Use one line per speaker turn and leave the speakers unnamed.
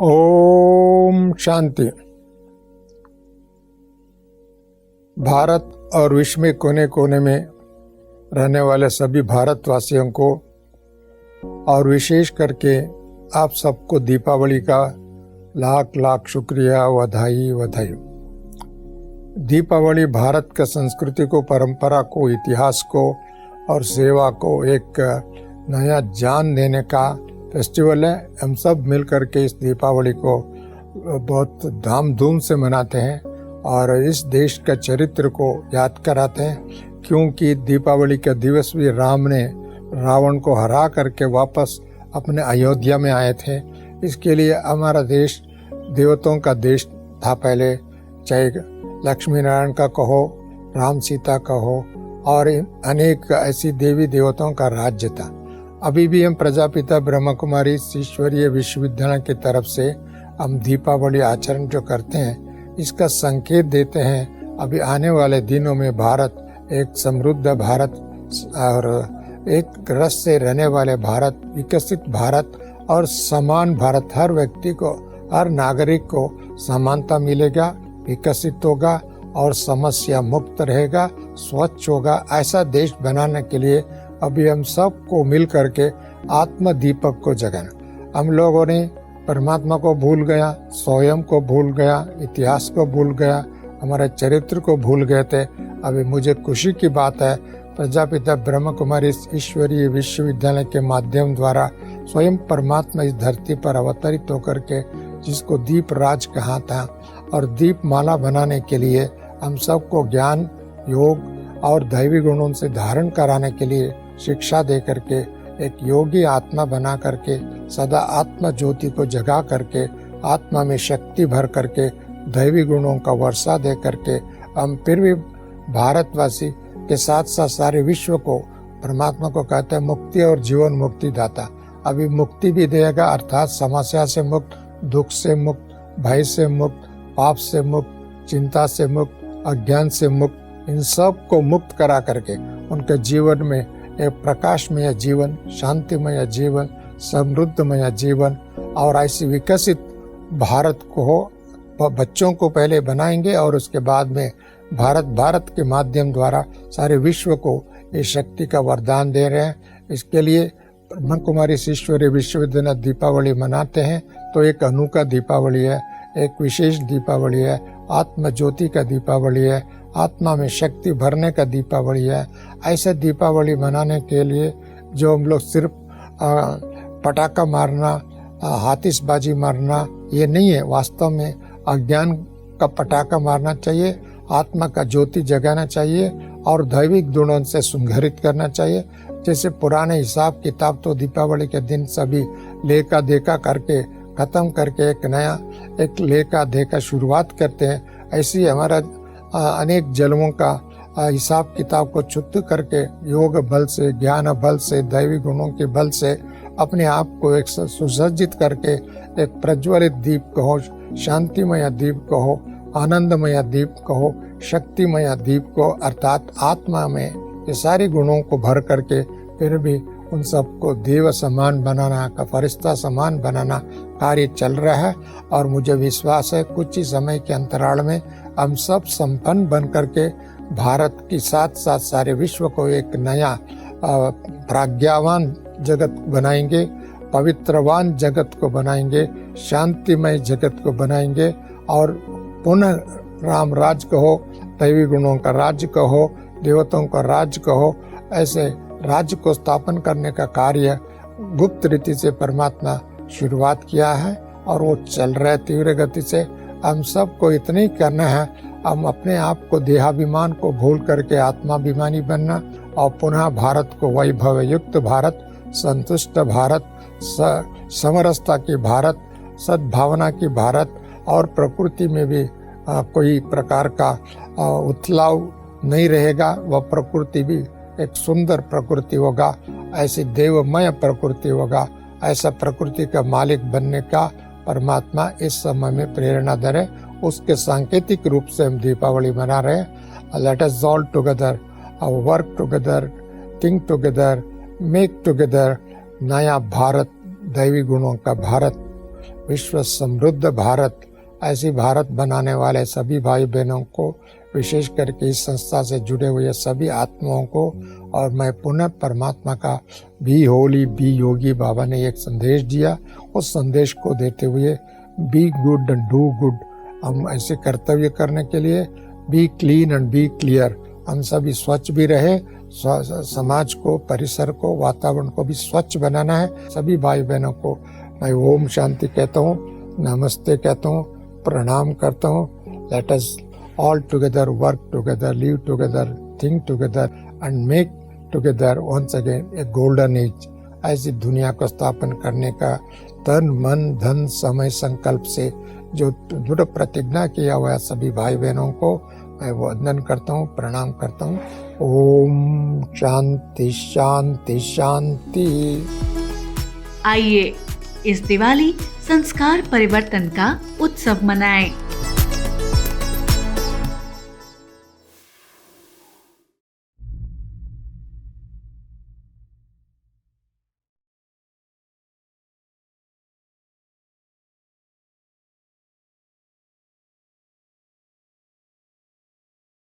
ओम शांति। भारत और विश्व में कोने कोने में रहने वाले सभी भारतवासियों को और विशेष करके आप सबको दीपावली का लाख लाख शुक्रिया, बधाई बधाई। दीपावली भारत का संस्कृति को, परंपरा को, इतिहास को और सेवा को एक नया जान देने का फेस्टिवल है। हम सब मिल करके इस दीपावली को बहुत धाम-धूम से मनाते हैं और इस देश का चरित्र को याद कराते हैं, क्योंकि दीपावली का दिवस भी राम ने रावण को हरा करके वापस अपने अयोध्या में आए थे। इसके लिए हमारा देश देवताओं का देश था पहले, चाहे लक्ष्मी नारायण का कहो, राम सीता का हो और अनेक ऐसी देवी देवताओं का राज्य था। अभी भी हम प्रजापिता ब्रह्म कुमारी ईश्वरीय विश्वविद्यालय की तरफ से हम दीपावली आचरण जो करते हैं, इसका संकेत देते हैं अभी आने वाले दिनों में भारत एक समृद्ध भारत और एक रस से रहने वाले भारत, विकसित भारत और समान भारत, हर व्यक्ति को, हर नागरिक को समानता मिलेगा, विकसित होगा और समस्या मुक्त रहेगा, स्वच्छ होगा। ऐसा देश बनाने के लिए अभी हम सबको मिल करके आत्म दीपक को जगाना। हम लोगों ने परमात्मा को भूल गया, स्वयं को भूल गया, इतिहास को भूल गया, हमारे चरित्र को भूल गए थे। अभी मुझे खुशी की बात है, प्रजापिता ब्रह्म कुमारी ईश्वरीय विश्वविद्यालय के माध्यम द्वारा स्वयं परमात्मा इस धरती पर अवतरित होकर के, जिसको दीप राज कहा था, और दीप माला बनाने के लिए हम सबको ज्ञान, योग और दैवी गुणों से धारण कराने के लिए शिक्षा दे करके एक योगी आत्मा बना करके, सदा आत्मा ज्योति को जगा करके, आत्मा में शक्ति भर करके, दैवी गुणों का वर्षा दे करके हम फिर भी भारतवासी के साथ साथ सारे विश्व को, परमात्मा को कहते हैं मुक्ति और जीवन मुक्ति दाता। अभी मुक्ति भी देगा, अर्थात समस्या से मुक्त, दुख से मुक्त, भय से मुक्त, पाप से मुक्त, चिंता से मुक्त, अज्ञान से मुक्त, इन सब को मुक्त करा करके उनके जीवन में एक प्रकाशमय जीवन, शांतिमय जीवन, समृद्धमय जीवन और ऐसी विकसित भारत को बच्चों को पहले बनाएंगे और उसके बाद में भारत के माध्यम द्वारा सारे विश्व को ये शक्ति का वरदान दे रहे हैं। इसके लिए ब्रह्म कुमारी ईश्वरीय विश्वविद्यालय दीपावली मनाते हैं तो एक अनोखा दीपावली है, एक विशेष दीपावली है, आत्म ज्योति का दीपावली है, आत्मा में शक्ति भरने का दीपावली है। ऐसे दीपावली मनाने के लिए जो हम लोग सिर्फ पटाखा मारना, आतिशबाजी मारना ये नहीं है, वास्तव में अज्ञान का पटाखा मारना चाहिए, आत्मा का ज्योति जगाना चाहिए और दैविक गुणों से सुंदरित करना चाहिए। जैसे पुराने हिसाब किताब तो दीपावली के दिन सभी लेखा देखा करके खत्म करके एक नया एक लेखा देखा शुरुआत करते हैं। ऐसी हमारा अनेक जन्मों का हिसाब किताब को शुद्ध करके योग बल से, ज्ञान बल से, दैवी गुणों के बल से अपने आप को एक सुसज्जित करके एक प्रज्वलित दीप कहो, शांतिमय दीप कहो, आनंदमय दीप कहो, शक्तिमय दीप को, अर्थात आत्मा में ये सारे गुणों को भर करके फिर भी उन सबको देव समान बनाना का, फरिश्ता समान बनाना कार्य चल रहा है। और मुझे विश्वास है कुछ ही समय के अंतराल में हम सब संपन्न बन करके भारत के साथ साथ सारे विश्व को एक नया प्रज्ञावान जगत बनाएंगे, पवित्रवान जगत को बनाएंगे, शांतिमय जगत को बनाएंगे और पुनः राम राज कहो, दैवी गुणों का राज्य कहो, देवताओं का राज्य कहो, ऐसे राज्य को स्थापन करने का कार्य गुप्त रीति से परमात्मा शुरुआत किया है और वो चल रहा है तीव्र गति से। हम सबको इतना ही करना है, हम अपने आप को, देहाभिमान को भूल करके आत्माभिमानी बनना और पुनः भारत को वैभव युक्त भारत, संतुष्ट भारत, समरसता की भारत, सद्भावना की भारत और प्रकृति में भी कोई प्रकार का उथलाव नहीं रहेगा। वह प्रकृति भी एक सुंदर प्रकृति होगा, ऐसी देवमय प्रकृति होगा। ऐसा प्रकृति का मालिक बनने का परमात्मा इस समय में प्रेरणा दे रहे, उसके सांकेतिक रूप से हम दीपावली मना रहे हैं। Let us all together work together, think together, make together नया भारत, दैवी गुणों का भारत, विश्व समृद्ध भारत, ऐसी भारत बनाने वाले सभी भाई बहनों को, विशेष करके इस संस्था से जुड़े हुए सभी आत्माओं को, और मैं पुनः परमात्मा का बी होली बी योगी बाबा ने एक संदेश दिया, उस संदेश को देते हुए be good and do good, हम ऐसे कर्तव्य करने के लिए be clean and be clear, हम सभी स्वच्छ भी रहे, समाज को, परिसर को, वातावरण को भी स्वच्छ बनाना है। सभी भाई बहनों को मैं ओम शांति कहता हूँ, नमस्ते कहता हूँ, प्रणाम करता हूँ। Let us all together work together, live together, think together and make together once again a golden age। ऐसी दुनिया को स्थापन करने का तन मन धन समय संकल्प से जो दृढ़ प्रतिज्ञा किया हुआ सभी भाई बहनों को मैं वंदन करता हूँ, प्रणाम करता हूँ। ओम शांति शांति शांति।
आइए इस दिवाली संस्कार परिवर्तन का उत्सव मनाएं।